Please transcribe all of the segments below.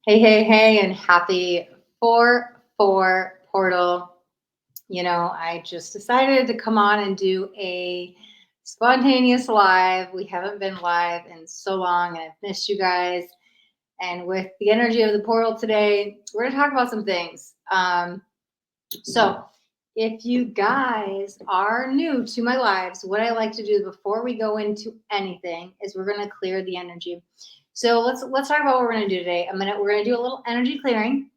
Hey, hey, hey, and happy 4/4 portal. I just decided to come on and do a spontaneous live. We haven't been live in so long, and I've missed you guys. And with the energy of the portal today, we're going to talk about some things. So, if you guys are new to my lives, what I like to do before we go into anything is we're going to clear the energy. So let's talk about what we're going to do today. We're going to do a little energy clearing.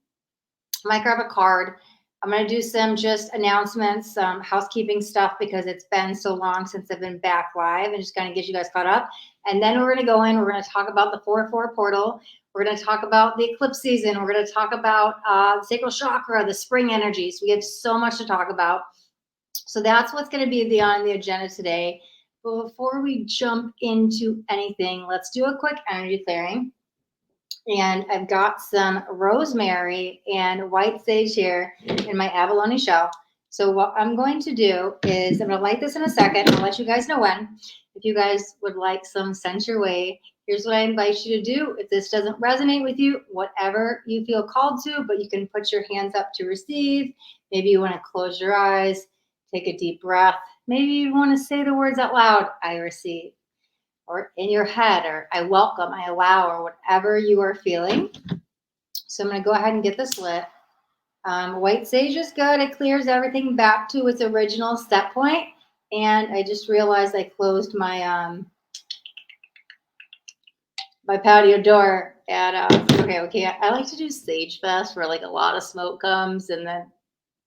I might grab a card. I'm going to do some just announcements, some housekeeping stuff because it's been so long since I've been back live and just kind of get you guys caught up. And then we're going to go in. We're going to talk about the 4/4 portal. We're going to talk about the eclipse season. We're going to talk about the sacral chakra, the spring energies. We have so much to talk about. So that's what's going to be on the agenda today. But before we jump into anything, let's do a quick energy clearing. And I've got some rosemary and white sage here in my abalone shell. So what I'm going to do is I'm going to light this in a second. I'll let you guys know when. If you guys would like some scent your way, here's what I invite you to do. If this doesn't resonate with you, whatever you feel called to, but you can put your hands up to receive. Maybe you want to close your eyes, take a deep breath. Maybe you want to say the words out loud, I receive, or in your head, or I welcome, I allow, or whatever you are feeling. So I'm going to go ahead and get this lit. White sage is good. It clears everything back to its original set point. And I just realized I closed my my patio door at okay. I like to do Sage Fest where like a lot of smoke comes, and then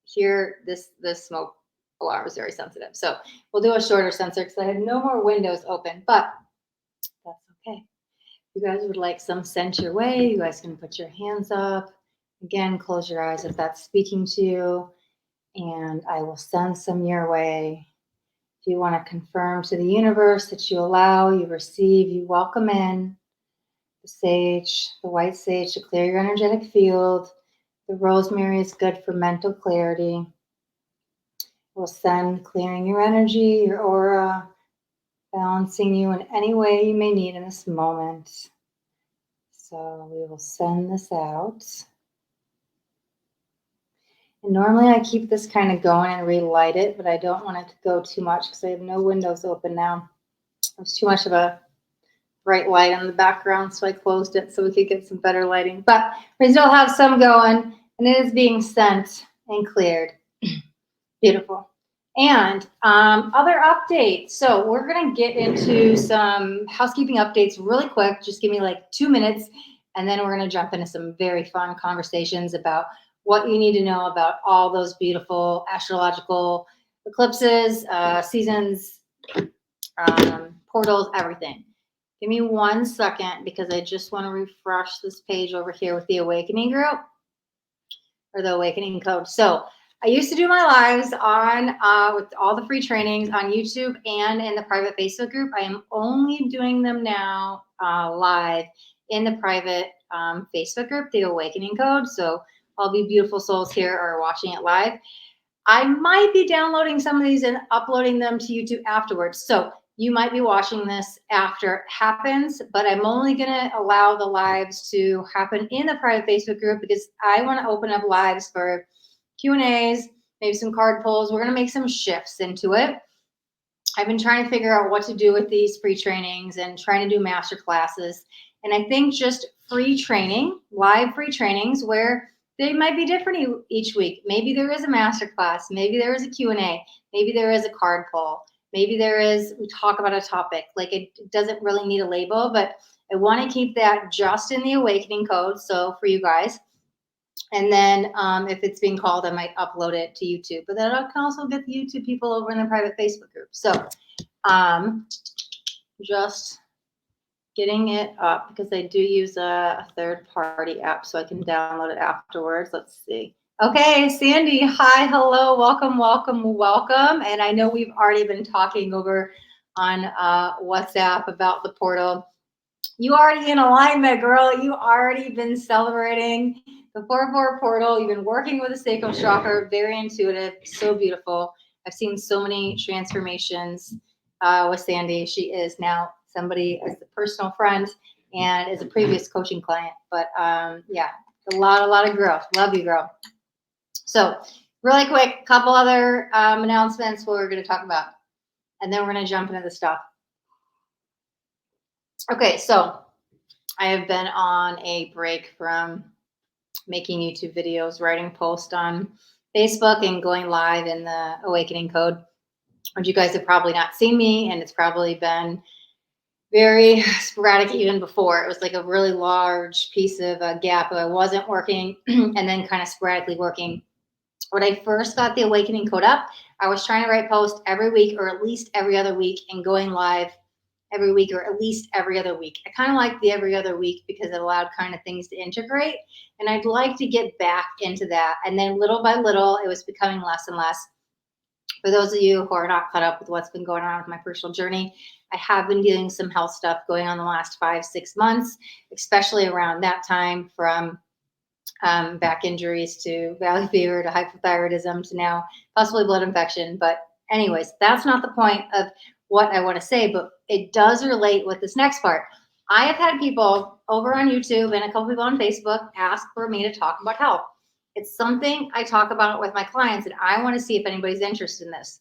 here this smoke alarm is very sensitive. So we'll do a shorter sensor because I have no more windows open, but that's okay. If you guys would like some scent your way, you guys can put your hands up. Again, close your eyes if that's speaking to you, and I will send some your way. If you want to confirm to the universe that you allow, you receive, you welcome in the sage, the white sage to clear your energetic field. The rosemary is good for mental clarity. We'll send clearing your energy, your aura, balancing you in any way you may need in this moment. So we will send this out. And normally I keep this kind of going and relight it, but I don't want it to go too much because I have no windows open now. There's too much of a bright light on the background, so I closed it so we could get some better lighting. But we still have some going, and it is being sent and cleared. Beautiful. And other updates. So we're going to get into some housekeeping updates really quick. Just give me like 2 minutes, and then we're going to jump into some very fun conversations about what you need to know about all those beautiful astrological eclipses, seasons, portals, everything. Give me 1 second because I just want to refresh this page over here with the Awakening group or the Awakening code. So I used to do my lives on with all the free trainings on YouTube and in the private Facebook group. I am only doing them now live in the private Facebook group, the Awakening Code. So all the beautiful souls here are watching it live. I might be downloading some of these and uploading them to YouTube afterwards. So you might be watching this after it happens, but I'm only going to allow the lives to happen in the private Facebook group because I want to open up lives for Q&As, maybe some card pulls. We're going to make some shifts into it. I've been trying to figure out what to do with these free trainings and trying to do master classes. And I think just free training, live free trainings where they might be different each week. Maybe there is a master class. Maybe there is a Q&A. Maybe there is a card pull. Maybe we talk about a topic. Like it doesn't really need a label, but I want to keep that just in the Awakening Code. So for you guys. And then if it's being called, I might upload it to YouTube. But then I can also get the YouTube people over in the private Facebook group. So just getting it up because I do use a third-party app, so I can download it afterwards. Let's see. Okay, Sandy, hi, hello, welcome, welcome, welcome. And I know we've already been talking over on WhatsApp about the portal. You already in alignment, girl. You already been celebrating the 4/4 portal. You've been working with the sacral chakra, very intuitive, so beautiful. I've seen so many transformations with Sandy. She is now somebody as a personal friend and is a previous coaching client. But yeah, a lot of growth. Love you, girl. So really quick, couple other announcements what we're going to talk about, and then we're going to jump into the stuff. Okay, so I have been on a break from making YouTube videos, writing posts on Facebook, and going live in the Awakening Code, which you guys have probably not seen me, and it's probably been very sporadic even before. It was like a really large piece of a gap where I wasn't working and then kind of sporadically working. When I first got the Awakening Code up, I was trying to write posts every week or at least every other week and going live every week or at least every other week. I kind of like the every other week because it allowed kind of things to integrate. And I'd like to get back into that. And then little by little, it was becoming less and less. For those of you who are not caught up with what's been going on with my personal journey, I have been dealing with some health stuff going on the last 5-6 months, especially around that time, from back injuries to valley fever to hypothyroidism to now possibly blood infection. But anyways, that's not the point of what I want to say, but it does relate with this next part. I have had people over on YouTube and a couple people on Facebook ask for me to talk about health. It's something I talk about with my clients, and I want to see if anybody's interested in this.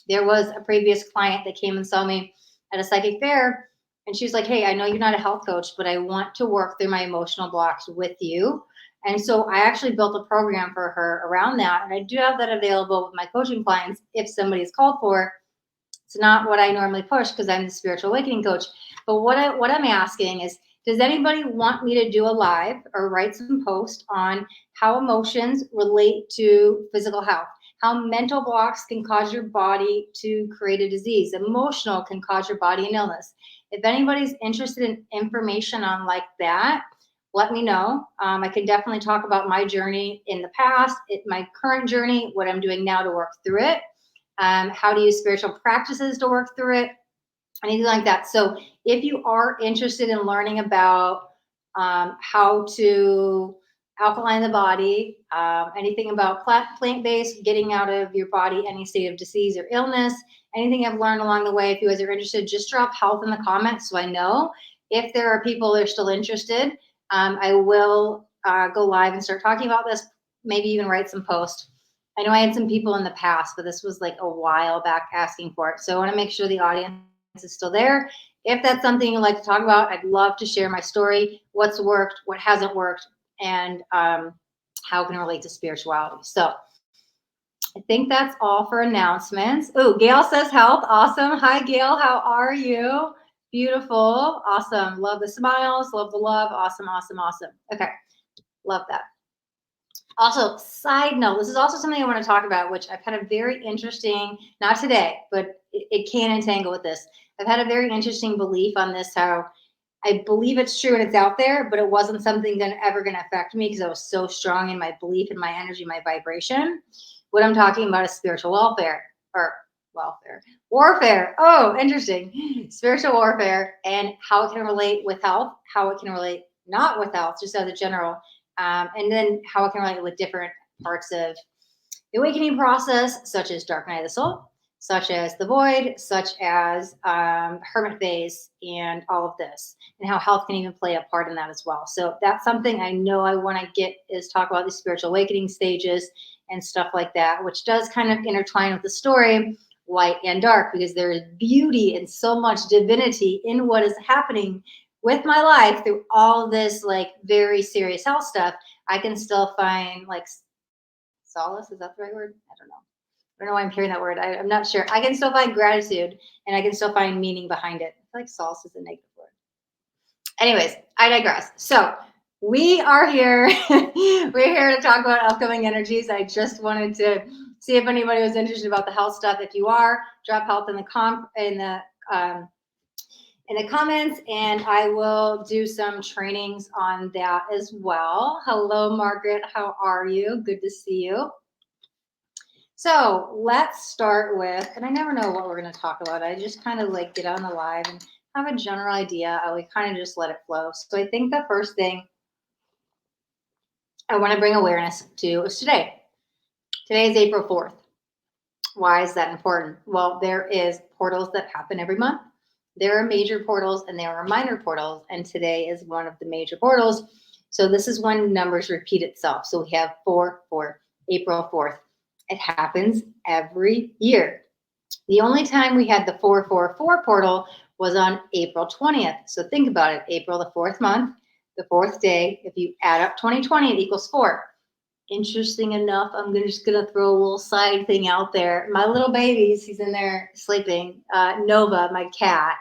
There was a previous client that came and saw me at a psychic fair, and she was like, hey, I know you're not a health coach, but I want to work through my emotional blocks with you. And so I actually built a program for her around that. And I do have that available with my coaching clients if somebody is called for. It's not what I normally push because I'm the spiritual awakening coach. But what I'm asking is, does anybody want me to do a live or write some post on how emotions relate to physical health? How mental blocks can cause your body to create a disease? Emotional can cause your body an illness. If anybody's interested in information on like that, let me know. I can definitely talk about my journey in the past, my current journey, what I'm doing now to work through it, how to use spiritual practices to work through it, anything like that. So if you are interested in learning about how to alkaline the body, anything about plant-based, getting out of your body any state of disease or illness, anything I've learned along the way, if you guys are interested, just drop health in the comments so I know. If there are people that are still interested, I will go live and start talking about this, maybe even write some posts. I know I had some people in the past, but this was like a while back asking for it. So I want to make sure the audience is still there. If that's something you'd like to talk about, I'd love to share my story, what's worked, what hasn't worked, and how it can relate to spirituality. So I think that's all for announcements. Oh, Gail says health. Awesome. Hi, Gail. How are you? Beautiful. Awesome. Love the smiles. Love the love. Awesome, awesome, awesome. Okay. Love that. Also, side note, this is also something I want to talk about, which I've had a very interesting, not today, but it can entangle with this. I've had a very interesting belief on this, how I believe it's true and it's out there, but it wasn't something that ever going to affect me because I was so strong in my belief and my energy, my vibration. What I'm talking about is spiritual warfare. Oh, interesting. Spiritual warfare and how it can relate with health, how it can relate not with health, just as a general, and then how it can relate with different parts of the awakening process, such as dark night of the soul, such as the void, such as hermit phase, and all of this, and how health can even play a part in that as well. So that's something I know I want to get, is talk about the spiritual awakening stages and stuff like that, which does kind of intertwine with the story, light and dark, because there is beauty and so much divinity in what is happening with my life through all this like very serious health stuff. I can still find like solace. Is that the right word? I don't know why I'm hearing that word. I'm not sure. I can still find gratitude and I can still find meaning behind it. I feel like solace is a negative word. Anyways, I digress. So we are here. We're here to talk about upcoming energies. I just wanted to see if anybody was interested about the health stuff. If you are, drop health in the comments, and I will do some trainings on that as well. Hello, Margaret. How are you? Good to see you. So let's start with, and I never know what we're going to talk about. I just kind of like get on the live and have a general idea. I would kind of just let it flow. So I think the first thing I want to bring awareness to is today. Today is April 4th. Why is that important? Well, there is portals that happen every month. There are major portals and there are minor portals, and today is one of the major portals. So this is when numbers repeat itself. So we have 4/4, April 4th. It happens every year. The only time we had the 4/4/4 portal was on April 20th. So think about it. April, the fourth month, the fourth day. If you add up 2020, it equals 4. Interesting enough, I'm just gonna throw a little side thing out there. My little babies, he's in there sleeping. Nova, my cat,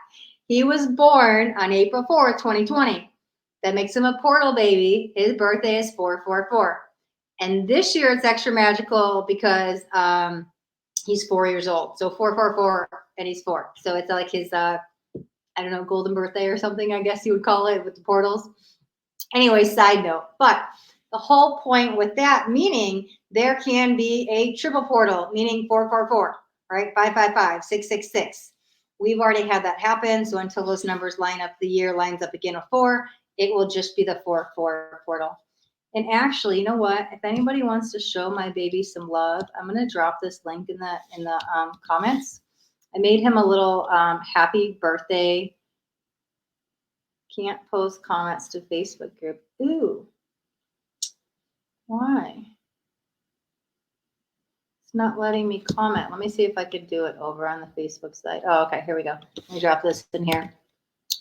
he was born on April 4th, 2020. That makes him a portal baby. His birthday is 4/4/4. And this year it's extra magical because he's 4 years old. So 4/4/4, and he's 4. So it's like his I don't know, golden birthday or something, I guess you would call it, with the portals. Anyway, side note. But the whole point with that, meaning there can be a triple portal, meaning 4/4/4, right? 5/5/5, 6/6/6. We've already had that happen. So until those numbers line up, the year lines up again with 4, it will just be the 4/4 portal. And actually, you know what? If anybody wants to show my baby some love, I'm going to drop this link in the comments. I made him a little happy birthday. Can't post comments to Facebook group. Ooh. Why? It's not letting me comment. Let me see if I could do it over on the Facebook side. Oh, okay. Here we go. Let me drop this in here.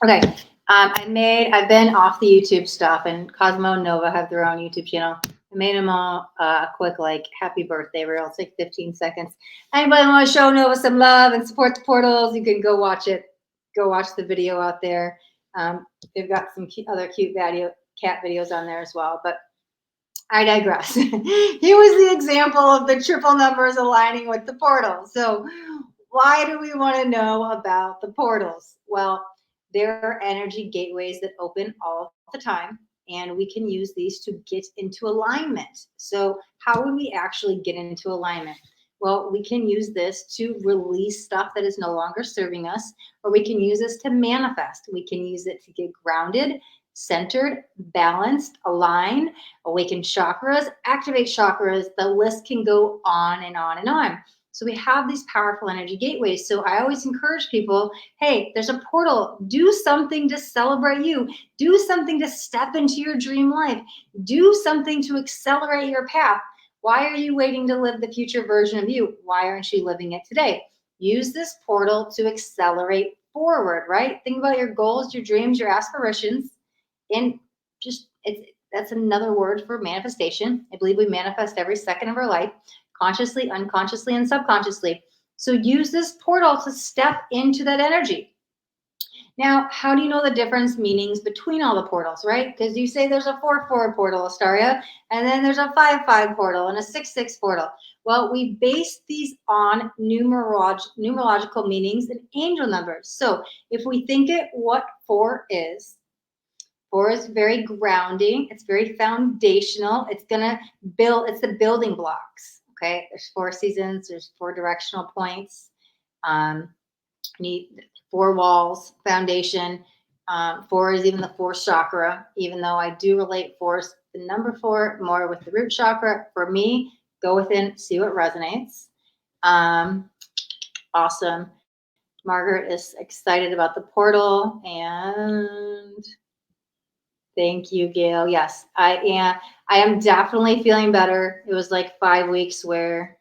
Okay. I've been off the YouTube stuff, and Cosmo Nova have their own YouTube channel. I made them all a quick, like, happy birthday reel. It's like 15 seconds. Anybody want to show Nova some love and support the portals, you can go watch it. Go watch the video out there. They've got some other cute cat videos on there as well. But I digress. He was the example of the triple numbers aligning with the portals. So why do we want to know about the portals? Well, there are energy gateways that open all the time, and we can use these to get into alignment. So how would we actually get into alignment? Well, we can use this to release stuff that is no longer serving us, or we can use this to manifest. We can use it to get grounded, centered, balanced, align, awaken chakras, activate chakras. The list can go on and on and on. So we have these powerful energy gateways. So I always encourage people, hey, there's a portal. Do something to celebrate you. Do something to step into your dream life. Do something to accelerate your path. Why are you waiting to live the future version of you? Why aren't you living it today? Use this portal to accelerate forward, right? Think about your goals, your dreams, your aspirations. And that's another word for manifestation. I believe we manifest every second of our life, consciously, unconsciously, and subconsciously. So use this portal to step into that energy. Now, how do you know the difference meanings between all the portals, right? Because you say there's a 4/4 portal, Astaria, and then there's a 5/5 portal and a 6/6 portal. Well, we base these on numerological meanings and angel numbers. So if we think it what 4 is very grounding. It's very foundational. It's gonna build. It's the building blocks. Okay, there's 4 seasons. There's 4 directional points. Need 4 walls, foundation. 4 is even the 4th chakra. Even though I do relate the number 4 more with the root chakra. For me, go within, see what resonates. Awesome. Margaret is excited about the portal, and thank you, Gail. Yes, I am definitely feeling better. It was like 5 weeks where,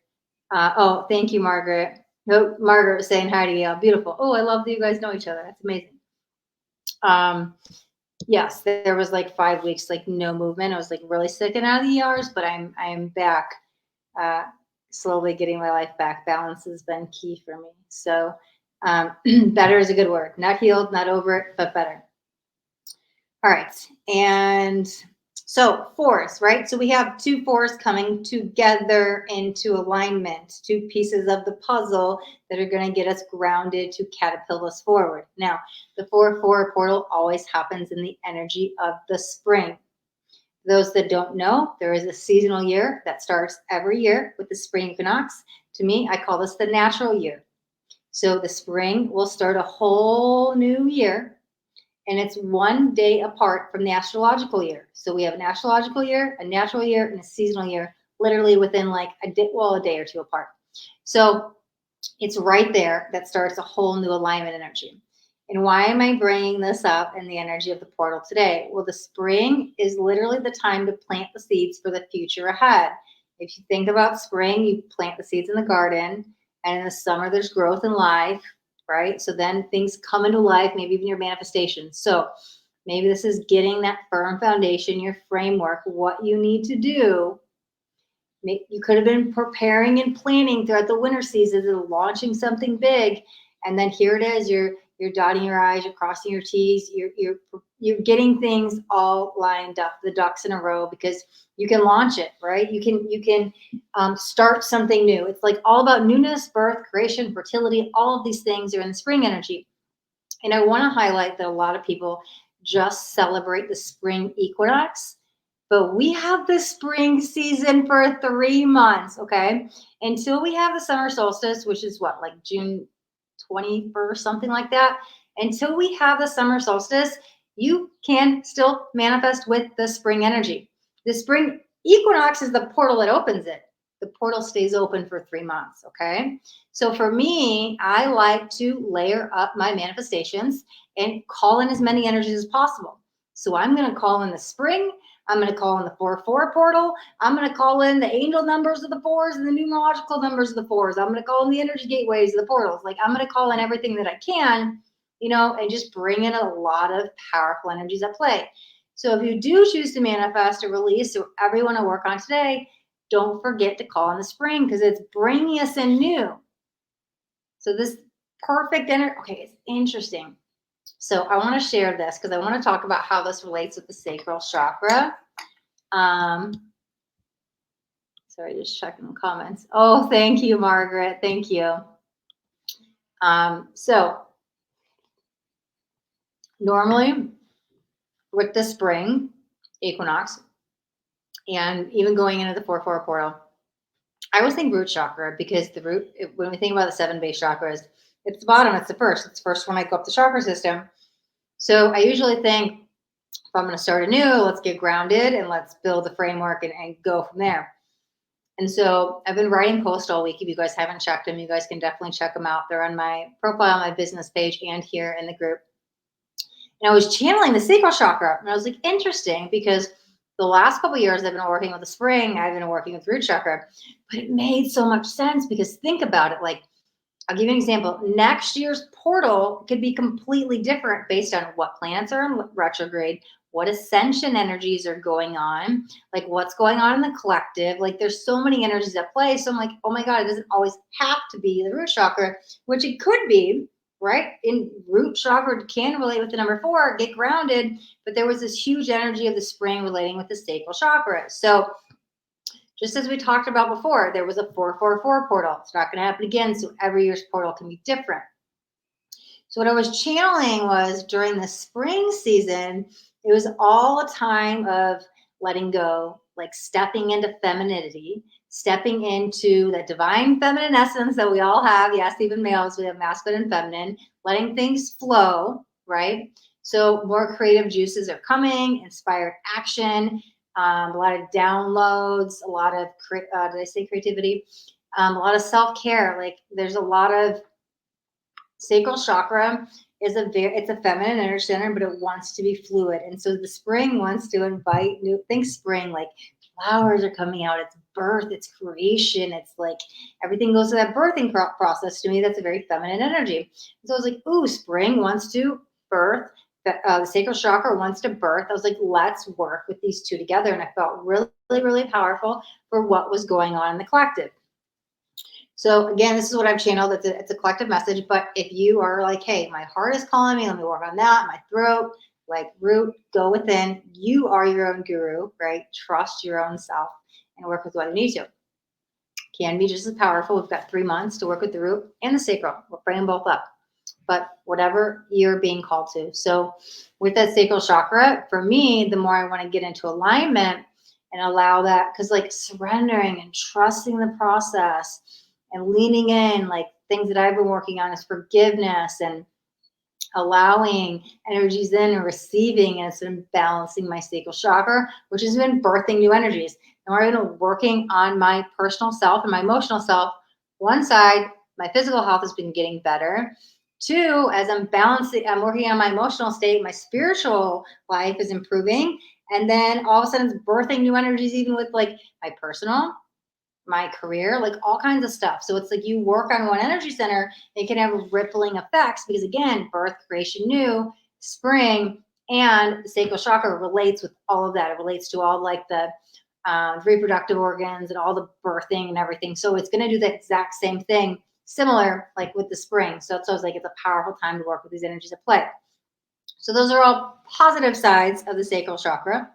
oh, thank you, Margaret. Oh, Margaret was saying hi to Gail. Beautiful. Oh, I love that you guys know each other. That's amazing. Yes, there was like 5 weeks, like no movement. I was like really sick and out of the ERs, but I'm back, slowly getting my life back. Balance has been key for me. So better is a good word. Not healed, not over it, but better. All right, and so 4s, right? So we have 2 4s coming together into alignment, 2 pieces of the puzzle that are going to get us grounded to catapult us forward. Now, the 4/4 portal always happens in the energy of the spring. Those that don't know, there is a seasonal year that starts every year with the spring equinox. To me, I call this the natural year. So the spring will start a whole new year, and it's 1 day apart from the astrological year. So we have an astrological year, a natural year, and a seasonal year, literally within like a day or 2 apart. So it's right there that starts a whole new alignment energy. And why am I bringing this up in the energy of the portal today? Well, the spring is literally the time to plant the seeds for the future ahead. If you think about spring, you plant the seeds in the garden, and in the summer, there's growth in life, right? So then things come into life, maybe even your manifestation. So maybe this is getting that firm foundation, your framework, what you need to do. You could have been preparing and planning throughout the winter season and launching something big, and then here it is. You're dotting your I's, you're crossing your T's, you're getting things all lined up, the ducks in a row, because you can launch it, right? You can start something new. It's like all about newness, birth, creation, fertility. All of these things are in the spring energy. And I want to highlight that a lot of people just celebrate the spring equinox, but we have the spring season for 3 months, okay? Until we have the summer solstice, which is what, like June 21st, something like that. Until we have the summer solstice, you can still manifest with the spring energy. The spring equinox is the portal that opens it. The portal stays open for 3 months, okay? So for me, I like to layer up my manifestations and call in as many energies as possible. So I'm going to call in the spring. I'm going to call in the 4-4 portal. I'm going to call in the angel numbers of the fours and the numerological numbers of the fours. I'm going to call in the energy gateways of the portals. Like, I'm going to call in everything that I can, and just bring in a lot of powerful energies at play. So if you do choose to manifest or release or whatever you want to work on today, don't forget to call in the spring, because it's bringing us in new. So this perfect energy, okay, it's interesting. So I want to share this because I want to talk about how this relates with the sacral chakra. Sorry, just checking the comments. Oh, thank you, Margaret. Thank you. So normally with the spring equinox and even going into the 4-4 portal, I always think root chakra, because the root, when we think about the 7 base chakras, it's the bottom, it's the first. It's the first when I go up the chakra system. So I usually think, if I'm going to start anew, let's get grounded and let's build the framework and go from there. And so I've been writing posts all week. If you guys haven't checked them, you guys can definitely check them out. They're on my profile, on my business page, and here in the group. And I was channeling the sacral chakra, and I was like, interesting, because the last couple of years I've been working with the spring, I've been working with root chakra, but it made so much sense, because think about it. Like, I'll give you an example. Next year's portal could be completely different based on what planets are in retrograde, what ascension energies are going on, like what's going on in the collective. Like, there's so many energies at play. So I'm like, oh my God, it doesn't always have to be the root chakra, which it could be, right? In root chakra can relate with the number 4, get grounded. But there was this huge energy of the spring relating with the sacral chakra. So just as we talked about before, there was a 4-4-4 portal. It's not going to happen again. So every year's portal can be different. So what I was channeling was, during the spring season, it was all a time of letting go, like stepping into femininity, stepping into that divine feminine essence that we all have. Yes, even males, we have masculine and feminine, letting things flow, right? So more creative juices are coming, inspired action, a lot of downloads, a lot of, did I say creativity? A lot of self-care. Like, there's a lot of sacral chakra it's a feminine energy center, but it wants to be fluid. And so the spring wants to invite new things. Spring, like flowers are coming out. It's birth, it's creation. It's like everything goes to that birthing process. To me, that's a very feminine energy. So I was like, ooh, spring wants to birth. The sacral chakra wants to birth. I was like, let's work with these two together. And I felt really, really powerful for what was going on in the collective. So again, this is what I've channeled. It's a collective message. But if you are like, hey, my heart is calling me, let me work on that. My throat, like root, go within. You are your own guru, right? Trust your own self and work with what you need to. Can be just as powerful. We've got 3 months to work with the root and the sacral. We'll bring them both up. But whatever you're being called to. So with that sacral chakra, for me, the more I want to get into alignment and allow that, because like surrendering and trusting the process and leaning in, like things that I've been working on is forgiveness and allowing energies in and receiving, and it's been balancing my sacral chakra, which has been birthing new energies. And we're even working on my personal self and my emotional self. One side, my physical health has been getting better. Two, as I'm balancing, I'm working on my emotional state, my spiritual life is improving. And then all of a sudden it's birthing new energies, even with like my personal, my career, like all kinds of stuff. So it's like you work on one energy center, it can have rippling effects because again, birth, creation, new, spring, and the sacral chakra relates with all of that. It relates to all like the reproductive organs and all the birthing and everything. So it's going to do the exact same thing, similar like with the spring. So it's always like it's a powerful time to work with these energies at play. So those are all positive sides of the sacral chakra.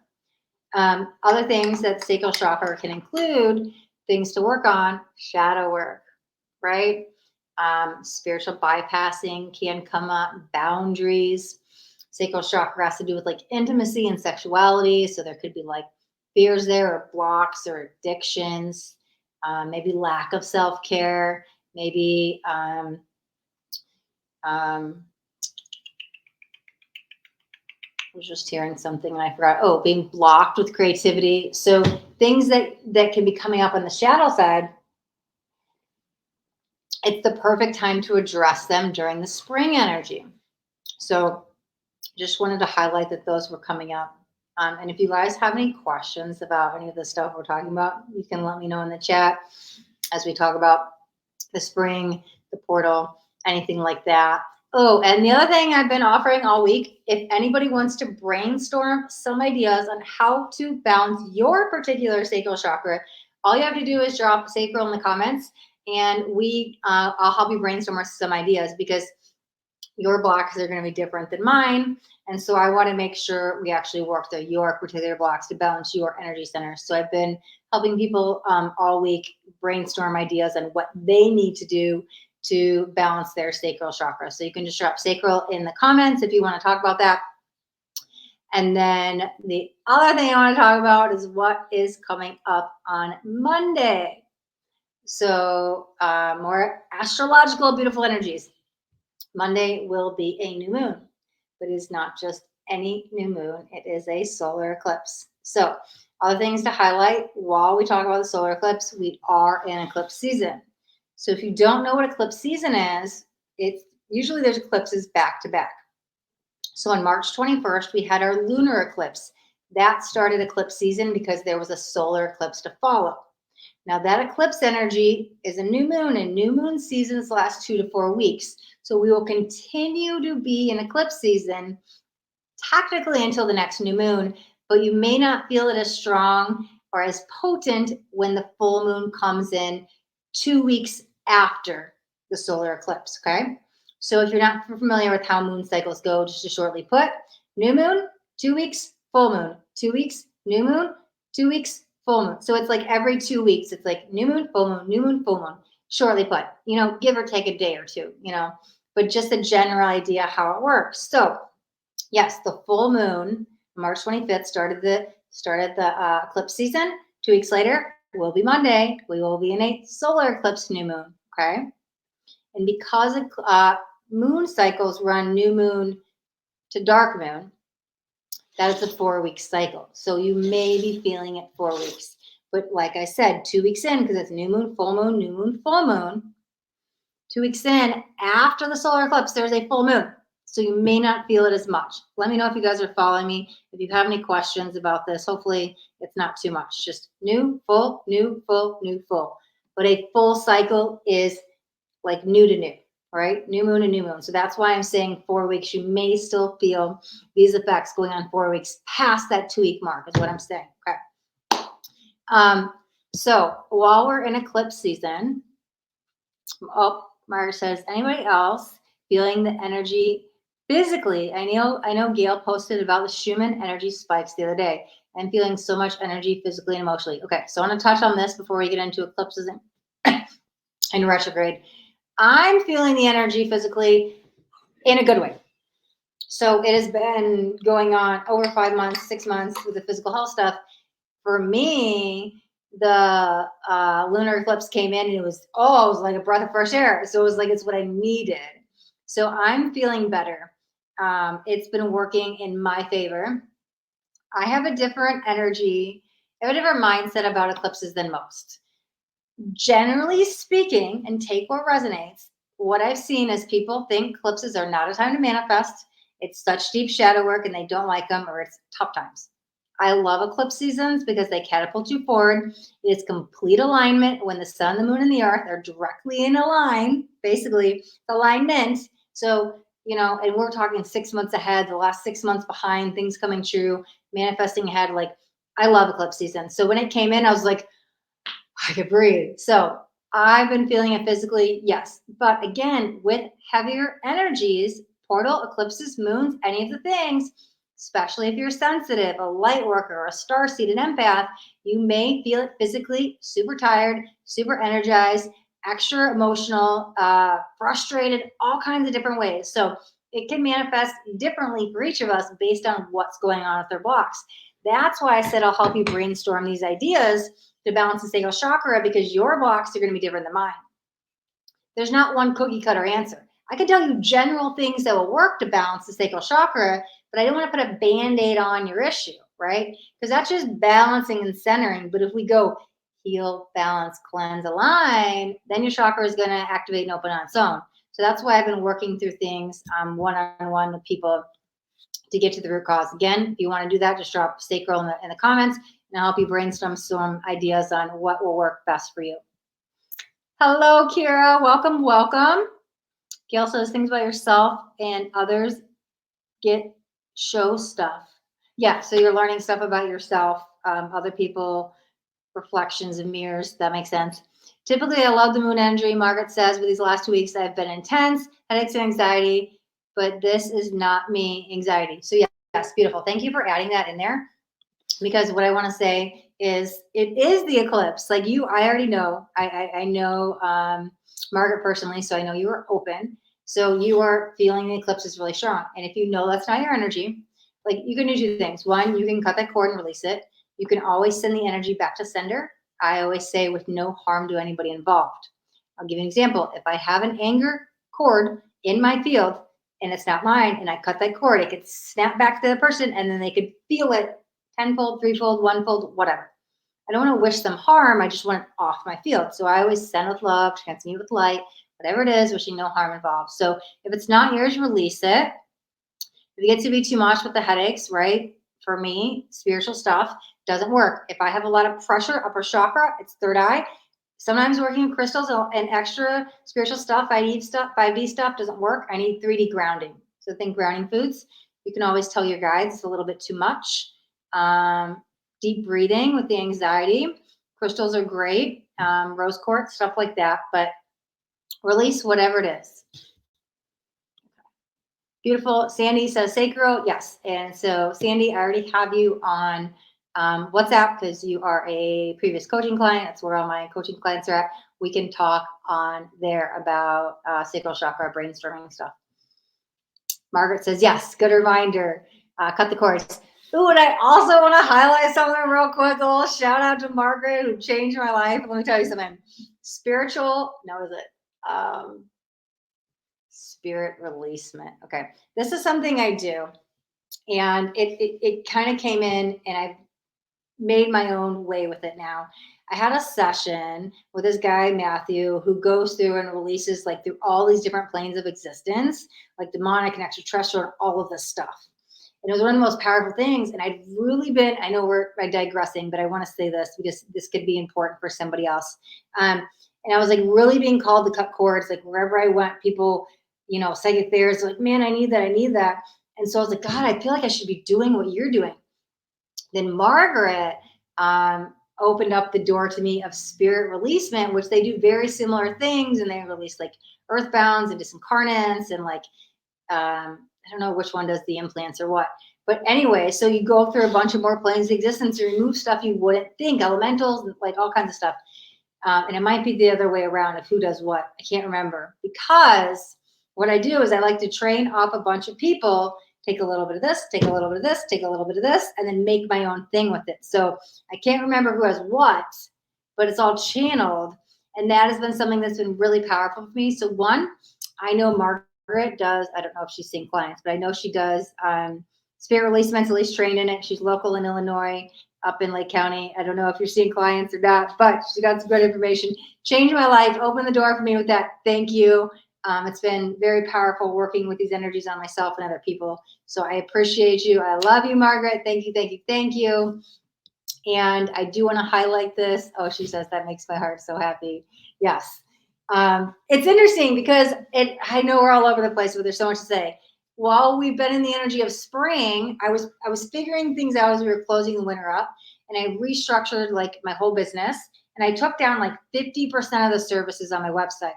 Other things that sacral chakra can include, things to work on, shadow work, right? Spiritual bypassing can come up, boundaries. Sacral chakra has to do with like intimacy and sexuality. So there could be like fears there or blocks or addictions, maybe lack of self care, maybe um, I was just hearing something and I forgot. Oh, being blocked with creativity. So things that can be coming up on the shadow side, it's the perfect time to address them during the spring energy. So just wanted to highlight that those were coming up. And if you guys have any questions about any of the stuff we're talking about, you can let me know in the chat as we talk about the spring, the portal, anything like that. Oh, and the other thing I've been offering all week, if anybody wants to brainstorm some ideas on how to balance your particular sacral chakra, all you have to do is drop sacral in the comments, and I'll help you brainstorm some ideas because your blocks are going to be different than mine. And so I want to make sure we actually work through your particular blocks to balance your energy centers. So I've been helping people all week brainstorm ideas on what they need to do to balance their sacral chakra. So you can just drop sacral in the comments if you want to talk about that. And then the other thing I want to talk about is what is coming up on Monday. So more astrological, beautiful energies. Monday will be a new moon, but it is not just any new moon, it is a solar eclipse. So, other things to highlight while we talk about the solar eclipse, we are in eclipse season. So, if you don't know what eclipse season is, it's usually there's eclipses back to back. So, on March 21st, we had our lunar eclipse. That started eclipse season because there was a solar eclipse to follow. Now, that eclipse energy is a new moon, and new moon seasons last 2 to 4 weeks. So we will continue to be in eclipse season technically until the next new moon, but you may not feel it as strong or as potent when the full moon comes in 2 weeks after the solar eclipse, okay? So if you're not familiar with how moon cycles go, just to shortly put, new moon, 2 weeks, full moon, 2 weeks, new moon, 2 weeks, full moon. So it's like every 2 weeks, it's like new moon, full moon, new moon, full moon. Shortly put, give or take a day or two, but just a general idea how it works. So yes, the full moon, March 25th, started the eclipse season. 2 weeks later will be Monday. We will be in a solar eclipse new moon. Okay, and because moon cycles run new moon to dark moon, that is a 4-week cycle. So you may be feeling it 4 weeks. But like I said, 2 weeks in, because it's new moon, full moon, new moon, full moon. 2 weeks in, after the solar eclipse, there's a full moon. So you may not feel it as much. Let me know if you guys are following me. If you have any questions about this, hopefully it's not too much. Just new, full, new, full, new, full. But a full cycle is like new to new, right? New moon and new moon. So that's why I'm saying 4 weeks. You may still feel these effects going on 4 weeks past that 2-week mark is what I'm saying. Okay. So while we're in eclipse season, Mark says, anybody else feeling the energy physically? I know Gail posted about the Schumann energy spikes the other day. I'm feeling so much energy physically and emotionally. Okay, so I want to touch on this before we get into eclipses and retrograde. I'm feeling the energy physically in a good way. So it has been going on over 5 months, 6 months with the physical health stuff. For me, the lunar eclipse came in and it was like a breath of fresh air. So it was like it's what I needed. So I'm feeling better. It's been working in my favor. I have a different energy, I have a different mindset about eclipses than most. Generally speaking, and take what resonates, what I've seen is people think eclipses are not a time to manifest. It's such deep shadow work and they don't like them, or it's tough times. I love eclipse seasons because they catapult you forward. It is complete alignment when the sun, the moon, and the earth are directly in a line, basically alignment. So, and we're talking 6 months ahead, the last 6 months behind, things coming true, manifesting ahead. Like, I love eclipse season. So when it came in, I was like, I could breathe. So I've been feeling it physically, yes. But again, with heavier energies, portal, eclipses, moons, any of the things, especially if you're sensitive, a light worker, a starseed, an empath, you may feel it physically, super tired, super energized, extra emotional, frustrated, all kinds of different ways. So it can manifest differently for each of us based on what's going on with their blocks. That's why I said I'll help you brainstorm these ideas to balance the sacral chakra, because your blocks are going to be different than mine. There's not one cookie cutter answer. I can tell you general things that will work to balance the sacral chakra, but I don't want to put a band-aid on your issue, right? Because that's just balancing and centering. But if we go heal, balance, cleanse, align, then your chakra is going to activate and open on its own. So that's why I've been working through things one-on-one with people to get to the root cause. Again, if you want to do that, just drop sacral in the comments, and I'll help you brainstorm some ideas on what will work best for you. Hello, Kira. Welcome, welcome. Gail says things about yourself and others show stuff. Yeah, so you're learning stuff about yourself, other people, reflections and mirrors. That makes sense. Typically, I love the moon energy. Margaret says, with these last 2 weeks, I've been intense, headaches and anxiety, but this is not me, anxiety. So yes, beautiful. Thank you for adding that in there, because what I want to say is it is the eclipse. Like you, I already know. I know Margaret personally, so I know you are open. So you are feeling the eclipse is really strong. And if you know that's not your energy, like you can do 2 things. One, you can cut that cord and release it. You can always send the energy back to sender. I always say with no harm to anybody involved. I'll give you an example. If I have an anger cord in my field and it's not mine, and I cut that cord, it could snap back to the person and then they could feel it tenfold, threefold, onefold, whatever. I don't want to wish them harm. I just want it off my field. So I always send with love, transmute with light, whatever it is, wishing no harm involved. So if it's not yours, release it. If it gets to be too much with the headaches, right? For me, spiritual stuff doesn't work. If I have a lot of pressure, upper chakra, it's third eye. Sometimes working with crystals and extra spiritual stuff, 5D stuff doesn't work. I need 3D grounding. So think grounding foods. You can always tell your guides it's a little bit too much. Deep breathing with the anxiety. Crystals are great. Rose quartz, stuff like that. But release whatever it is. Beautiful. Sandy says sacral. Yes. And so Sandy, I already have you on WhatsApp because you are a previous coaching client. That's where all my coaching clients are at. We can talk on there about sacral chakra brainstorming stuff. Margaret says, yes, good reminder. Cut the cords. Ooh, and I also want to highlight something real quick. A little shout out to Margaret who changed my life. Let me tell you something. Spirit releasement. Okay. This is something I do. And it kind of came in, and I've made my own way with it now. I had a session with this guy, Matthew, who goes through and releases like through all these different planes of existence, like demonic and extraterrestrial and all of this stuff. And it was one of the most powerful things. And I'd really been, I know we're digressing, but I want to say this because this could be important for somebody else. And I was like really being called to cut cords, like wherever I went, people, psychic therapists like, man, I need that. And so I was like, God, I feel like I should be doing what you're doing. Then Margaret opened up the door to me of spirit releasement, which they do very similar things. And they release like earthbounds and disincarnates and like, I don't know which one does the implants or what. But anyway, so you go through a bunch of more planes of existence to remove stuff you wouldn't think, elementals, like all kinds of stuff. And it might be the other way around of who does what. I can't remember. Because what I do is I like to train off a bunch of people, take a little bit of this, take a little bit of this, take a little bit of this, and then make my own thing with it. So I can't remember who has what, but it's all channeled. And that has been something that's been really powerful for me. So one, I know Margaret does, I don't know if she's seeing clients, but I know she does spirit releasement, at least trained in it. She's local in Illinois, up in Lake County. I don't know if you're seeing clients or not, but she got some good information. Changed my life, opened the door for me with that. Thank you. It's been very powerful working with these energies on myself and other people. So I appreciate you. I love you, Margaret. Thank you, thank you, thank you. And I do want to highlight this. Oh, she says that makes my heart so happy. Yes. It's interesting because I know we're all over the place, but there's so much to say. While we've been in the energy of spring, I was figuring things out as we were closing the winter up, and I restructured like my whole business, and I took down like 50% of the services on my website.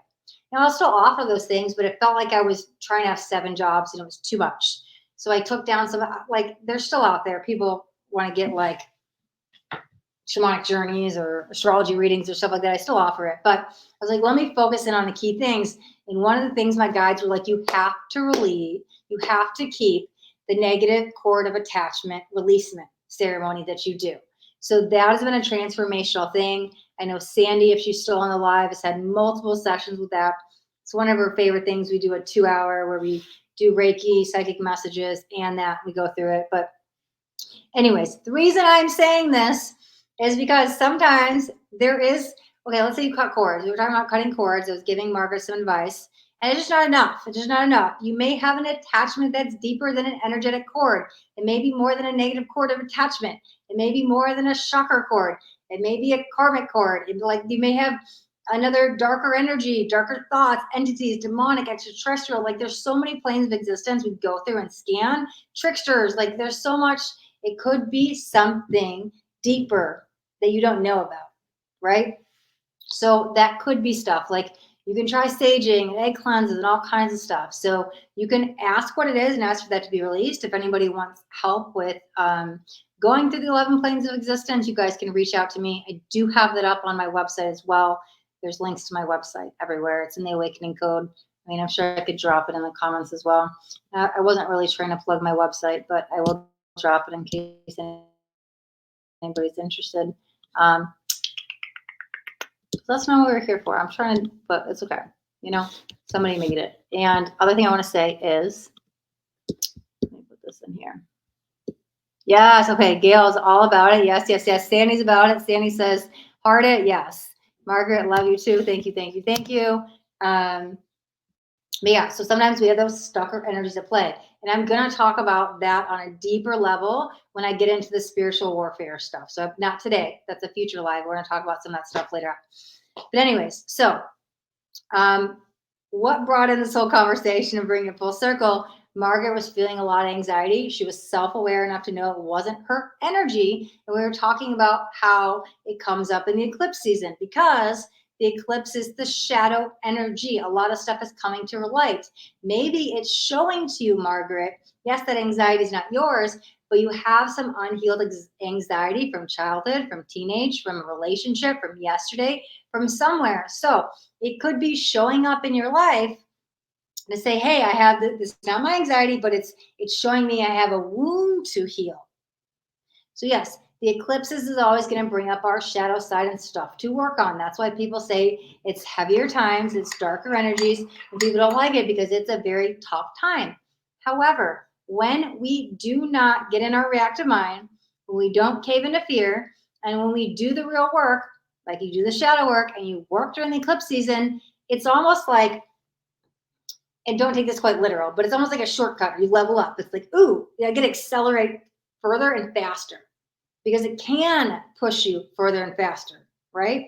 Now I'll still offer those things, but it felt like I was trying to have 7 jobs and it was too much. So I took down some, like they're still out there. People want to get like shamanic journeys or astrology readings or stuff like that. I still offer it, but I was like, let me focus in on the key things. And one of the things my guides were like, you have to relieve, you have to keep the negative cord of attachment releasement ceremony that you do. So that has been a transformational thing. I know Sandy, if she's still on the live, has had multiple sessions with that. It's one of her favorite things. We do a 2-hour where we do Reiki, psychic messages, and that we go through it. But anyways, the reason I'm saying this is because sometimes there is, okay, let's say you cut cords. We were talking about cutting cords. I was giving Margaret some advice, and it's just not enough. It's just not enough. You may have an attachment that's deeper than an energetic cord. It may be more than a negative cord of attachment. It may be more than a chakra cord. It may be a karmic cord. Like you may have another darker energy, darker thoughts, entities, demonic, extraterrestrial. Like there's so many planes of existence we go through and scan. Tricksters, like there's so much. It could be something deeper that you don't know about, right? So that could be stuff like you can try saging and egg cleanses and all kinds of stuff. So you can ask what it is and ask for that to be released. If anybody wants help with going through the 11 planes of existence, you guys can reach out to me. I do have that up on my website as well. There's links to my website everywhere. It's in the Awakening Code. I mean, I'm sure I could drop it in the comments as well. I wasn't really trying to plug my website, but I will drop it in case anybody's interested. That's not what we're here for. I'm trying to, but it's okay. You know, somebody made it. And other thing I want to say is, let me put this in here. Yes, okay. Gail's all about it. Yes, yes, yes. Sandy's about it. Sandy says, heart it. Yes. Margaret, love you too. Thank you, thank you, thank you. But yeah, so sometimes we have those stalker energies at play. And I'm going to talk about that on a deeper level when I get into the spiritual warfare stuff. So not today. That's a future live. We're going to talk about some of that stuff later on. But anyways, so what brought in this whole conversation and bring it full circle? Margaret was feeling a lot of anxiety. She was self-aware enough to know it wasn't her energy. And we were talking about how it comes up in the eclipse season because the eclipse is the shadow energy. A lot of stuff is coming to light. Maybe it's showing to you, Margaret, yes, that anxiety is not yours, but you have some unhealed anxiety from childhood, from teenage, from a relationship, from yesterday, from somewhere. So it could be showing up in your life to say, hey, I have this is not my anxiety, but it's showing me I have a wound to heal. So yes, the eclipses is always going to bring up our shadow side and stuff to work on. That's why people say it's heavier times, it's darker energies, and people don't like it because it's a very tough time. However, when we do not get in our reactive mind, when we don't cave into fear, and when we do the real work, like you do the shadow work and you work during the eclipse season, it's almost like, and don't take this quite literal, but it's almost like a shortcut. You level up. It's like, ooh, I get to accelerate further and faster because it can push you further and faster, right?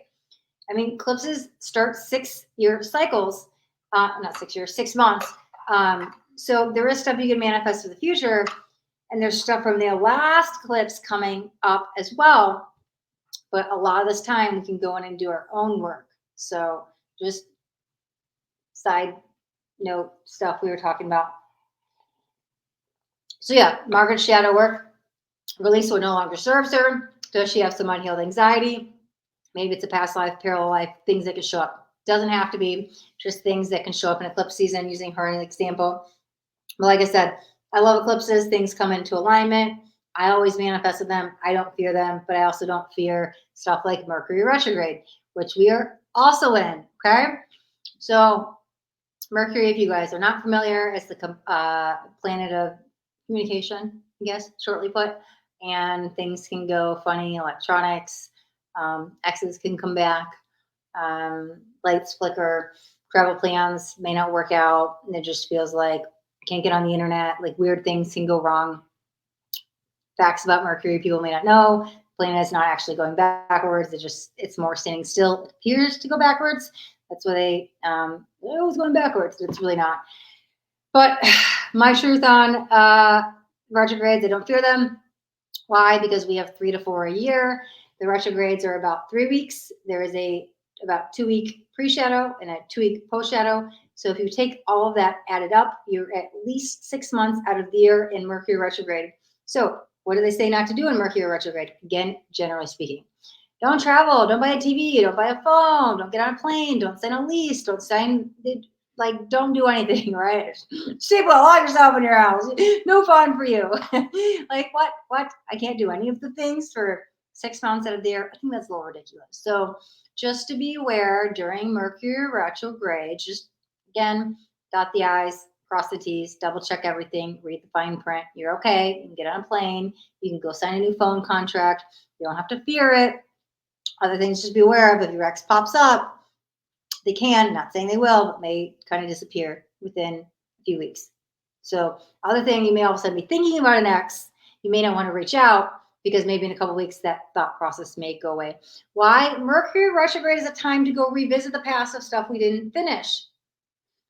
I mean, eclipses start 6-year cycles, not 6 years, 6 months. So there is stuff you can manifest for the future, and there's stuff from the last eclipse coming up as well. But a lot of this time we can go in and do our own work. So just side note stuff we were talking about. So yeah, Margaret's shadow work. Release what no longer serves her. Does she have some unhealed anxiety? Maybe it's a past life, parallel life, things that can show up. Doesn't have to be just things that can show up in eclipse season, using her as an example. But like I said, I love eclipses. Things come into alignment. I always manifested them. I don't fear them, but I also don't fear stuff like Mercury Retrograde, which we are also in, okay? So Mercury, if you guys are not familiar, is the planet of communication, I guess, shortly put. And things can go funny, electronics, X's can come back, lights flicker, travel plans may not work out, and it just feels like I can't get on the internet. Like weird things can go wrong. Facts about Mercury people may not know. The planet is not actually going backwards. It's more standing still. It appears to go backwards. That's why it was going backwards. It's really not. But my truth on retrogrades, I don't fear them. Why? Because we have 3 to 4 a year. The retrogrades are about 3 weeks. There is about 2-week pre-shadow and a 2-week post-shadow. So if you take all of that added up, you're at least 6 months out of the year in Mercury retrograde. So what do they say not to do in Mercury retrograde? Again, generally speaking, don't travel, don't buy a TV, don't buy a phone, don't get on a plane, don't sign a lease, don't do anything, right? Sleep well, lock yourself in your house. No fun for you. Like what? I can't do any of the things for 6 months out of the year. I think that's a little ridiculous. So just to be aware during Mercury retrograde, just again, dot the I's, cross the T's, double check everything, read the fine print. You're okay. You can get on a plane. You can go sign a new phone contract. You don't have to fear it. Other things just be aware of. If your ex pops up, they can, not saying they will, but may kind of disappear within a few weeks. So other thing, you may all of a sudden be thinking about an ex. You may not want to reach out because maybe in a couple of weeks that thought process may go away. Why? Mercury retrograde is a time to go revisit the past of stuff we didn't finish.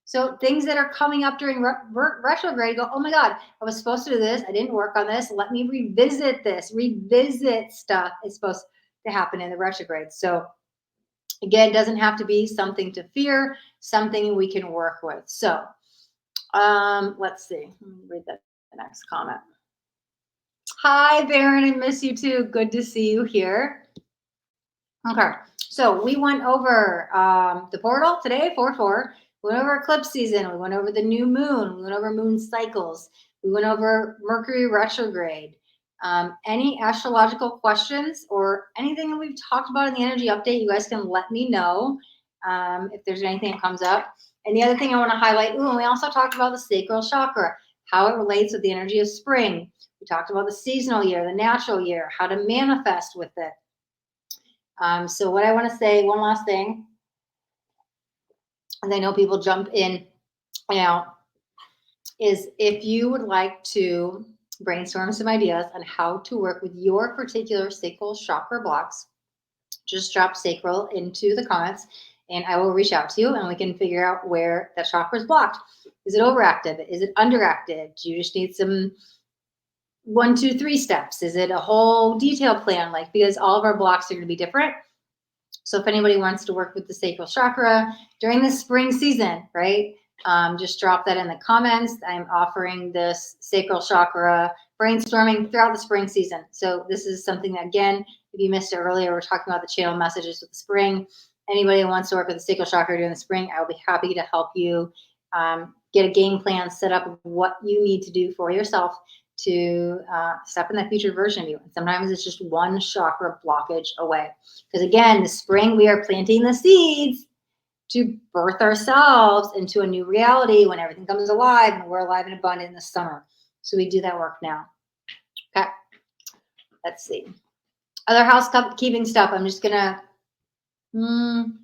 So things that are coming up during retrograde, go, oh my God, I was supposed to do this. I didn't work on this. Let me revisit this. Revisit stuff is supposed to happen in the retrograde. So again, it doesn't have to be something to fear, something we can work with. So let's see. Let me read the next comment. Hi, Baron. I miss you too. Good to see you here. Okay. So we went over the portal today, 4/4. We went over eclipse season. We went over the new moon. We went over moon cycles. We went over Mercury retrograde. Any astrological questions or anything that we've talked about in the energy update, you guys can let me know if there's anything that comes up. And the other thing I want to highlight, and we also talked about the sacral chakra, how it relates with the energy of spring. We talked about the seasonal year, the natural year, how to manifest with it. So what I want to say, one last thing, and I know people jump in and out, is if you would like to brainstorm some ideas on how to work with your particular sacral chakra blocks, just drop sacral into the comments and I will reach out to you and we can figure out where that chakra is blocked. Is it overactive? Is it underactive? Do you just need some 1, 2, 3 steps? Is it a whole detailed plan? Because all of our blocks are going to be different. So if anybody wants to work with the sacral chakra during the spring season, right? Just drop that in the comments. I'm offering this sacral chakra brainstorming throughout the spring season. So this is something that, again, if you missed it earlier, we're talking about the channel messages with the spring. Anybody who wants to work with the sacral chakra during the spring, I will be happy to help you get a game plan set up of what you need to do for yourself to step in that future version of you. And sometimes it's just one chakra blockage away. Because again, the spring, we are planting the seeds to birth ourselves into a new reality when everything comes alive and we're alive and abundant in the summer. So we do that work now. Okay. Let's see. Other housekeeping stuff. I'm just going to,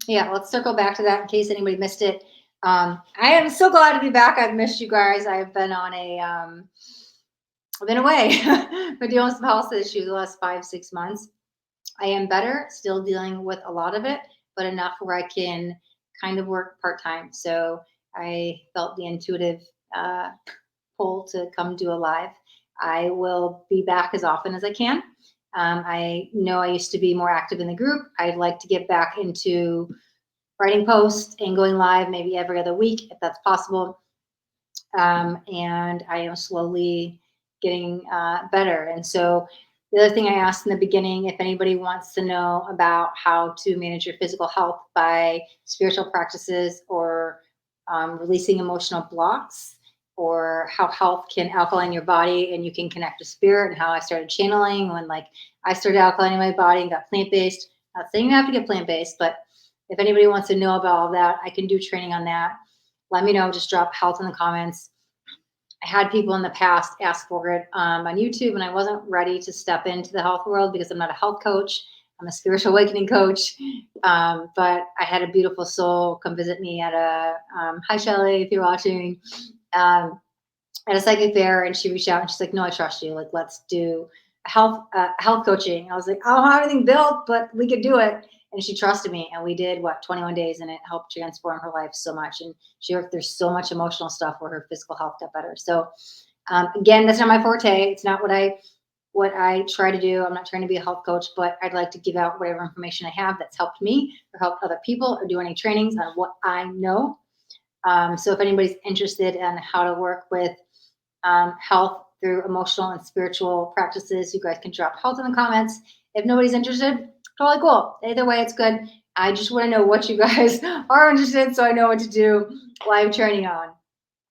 let's circle back to that in case anybody missed it. I am so glad to be back. I've missed you guys. I've been on I've been away. Been dealing with some health issues the last 5-6 months. I am better, still dealing with a lot of it, but enough where I can kind of work part-time. So I felt the intuitive pull to come do a live. I will be back as often as I can. I know I used to be more active in the group. I'd like to get back into writing posts and going live maybe every other week if that's possible. And I am slowly getting better. And so the other thing I asked in the beginning, if anybody wants to know about how to manage your physical health by spiritual practices or releasing emotional blocks, or how health can alkaline your body and you can connect to spirit, and how I started channeling when I started alkalining my body and got plant-based. Not saying you have to get plant-based, but if anybody wants to know about all that, I can do training on that. Let me know. Just drop health in the comments. I had people in the past ask for it on YouTube, and I wasn't ready to step into the health world because I'm not a health coach. I'm a spiritual awakening coach. But I had a beautiful soul come visit me at a, hi Shelly, if you're watching, at a psychic fair, and she reached out and she's like, no, I trust you. Like, let's do health coaching. I was like, I don't have anything built, but we could do it. And she trusted me, and we did 21 days, and it helped transform her life so much. And she worked through so much emotional stuff where her physical health got better. So again, that's not my forte. It's not what I try to do. I'm not trying to be a health coach, but I'd like to give out whatever information I have that's helped me or helped other people, or do any trainings on what I know. So if anybody's interested in how to work with health through emotional and spiritual practices, you guys can drop health in the comments. If nobody's interested, totally cool. Either way, it's good. I just want to know what you guys are interested in, so I know what to do live training on.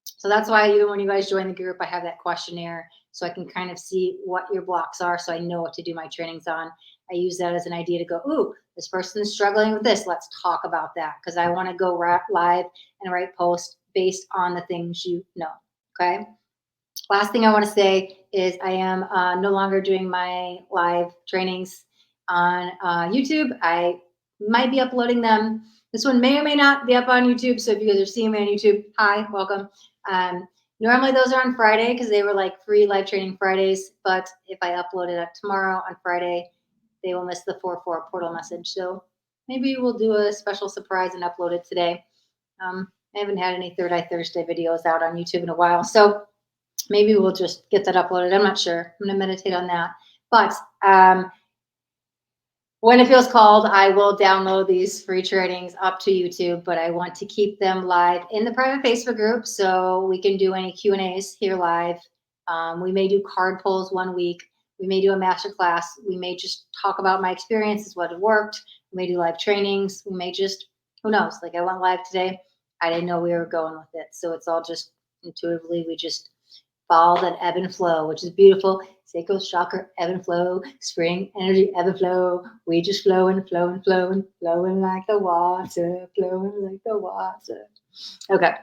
So that's why even when you guys join the group, I have that questionnaire so I can kind of see what your blocks are, so I know what to do my trainings on. I use that as an idea to go, ooh, this person is struggling with this. Let's talk about that, because I want to go live and write posts based on the things you know. Okay. Last thing I want to say is I am no longer doing my live trainings on YouTube. I might be uploading them. This one may or may not be up on YouTube. So if you guys are seeing me on YouTube, hi, welcome. Normally those are on Friday because they were like free live training Fridays. But if I upload it tomorrow on Friday, they will miss the 4/4 portal message. So maybe we'll do a special surprise and upload it today. I haven't had any Third Eye Thursday videos out on YouTube in a while. So maybe we'll just get that uploaded. I'm not sure. I'm going to meditate on that. But when it feels called, I will download these free trainings up to YouTube, but I want to keep them live in the private Facebook group so we can do any Q&As here live. We may do card pulls one week. We may do a masterclass. We may just talk about my experiences, what worked. We may do live trainings. We may just, who knows? Like I went live today. I didn't know we were going with it. So it's all just intuitively, we just follow that ebb and flow, which is beautiful. Sacral Chakra, ebb and flow, spring energy, ebb and flow. We just flow and flow and flow and flowing like the water, flowing like the water. Okay.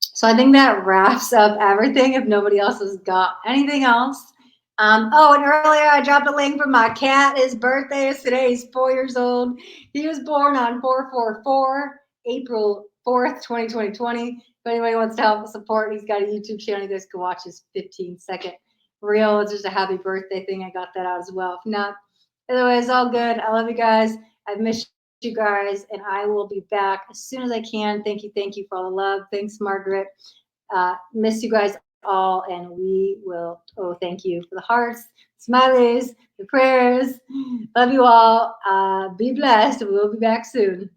So I think that wraps up everything if nobody else has got anything else. And earlier I dropped a link for my cat. His birthday is today. He's 4 years old. He was born on 4/4/4, April 4th, 2020. If anybody wants to help support, he's got a YouTube channel. You guys can watch his 15-second reel. It's just a happy birthday thing. I got that out as well. If not, otherwise, all good. I love you guys. I've missed you guys, and I will be back as soon as I can. Thank you for all the love. Thanks, Margaret. Miss you guys all, and we will, thank you for the hearts, smileys, the prayers. Love you all. Be blessed. We'll be back soon.